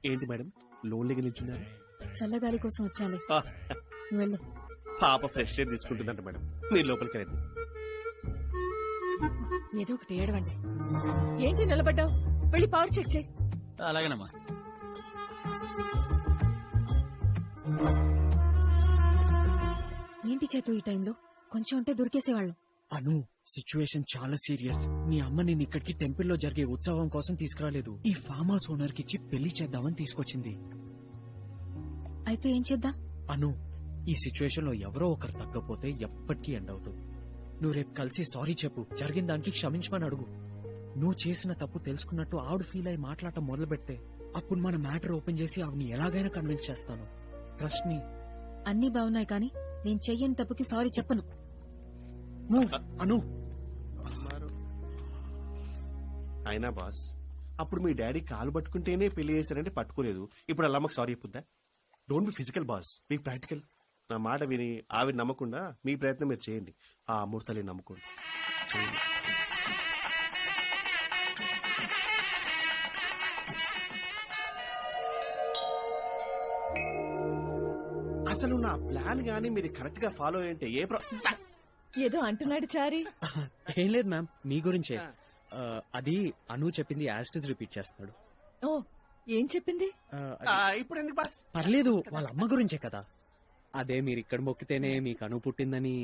ఏంటి మేడం లోన్లీగా నిల్చున్నారు? చల్లగాలి కోసం వచ్చాలి. ఆ, నువ్వు వెళ్ళు. పాప ఫ్రెష్ ఎయిర్ తీసుకుంటుందంట మేడం. మీరు లోపలికి రండి. ఏదో ఒకటి ఏడవండి. ఏంటి నిలబడ్డావు? వెళ్ళి పవర్ చెక్ చేయి. అలాగేనమ్మా. ఏంటి చేతు ఈ టైంలో? కొంచెం ఉంటే దొరికేసేవాళ్ళం. అను, సిచ్యువేషన్ చాలా సీరియస్. మీ అమ్మ నేను ఇక్కడికి టెంపుల్ లో జరిగే ఉత్సవం కోసం తీసుకురాలేదు. ఈ ఫామ్ హౌస్ ఓనర్ కి ఇచ్చి పెళ్లి చేద్దామని తీసుకొచ్చింది. అయితే ఏం చేద్దాం? అను, ఈ సిచ్యువేషన్ లో ఎవరో ఒకరు తగ్గపోతే ఎప్పటికీ ఎండ్ అవుతుంది. నువ్వు రేపు కలిసి సారీ చెప్పు, జరిగిన దానికి క్షమించమని అడుగు. నువ్వు చేసిన తప్పు తెలుసుకున్నట్టు ఆవిడ ఫీల్ అయి మాట్లాడటం మొదలు పెడితే అప్పుడు మన మ్యాటర్ ఓపెన్ చేసి ఆవిడని ఎలాగైనా కన్విన్స్ చేస్తాను. Trust me. అన్ని బాగున్నాయి కానీ నేను చెయ్యని తప్పుకి సారీ చెప్పను. అను, అయినా బాస్, అప్పుడు మీ డాడీ కాలు పట్టుకుంటేనే పెళ్లి చేశారంటే పట్టుకోలేదు. ఇప్పుడు అలా మాకు సారీ చెప్పుద్దా? Don't be physical boss, be practical. నా మాట విని ఆవిడ నమ్మకుండా మీ ప్రయత్నం మీరు చేయండి. ఆ అమూర్తలే నమ్ముకోండి. చేయండి. అసలు నా ప్లాన్ గానీ మీరు కరెక్ట్ గా ఫాలో అయ్యంటే ఏదో అంటున్నాడు చారీ. ఏం లేదు మ్యామ్, మీ గురించే. అది అను చెప్పింది యాజ్ రిపీట్ చేస్తున్నాడు. ఓ, ఏం చెప్పింది? ఇప్పుడు ఎందుకు బాస్? పర్లేదు, వాళ్ళ అమ్మ గురించే కదా. అదే మీరు ఇక్కడ మొక్కితేనే మీకు అను పుట్టిందని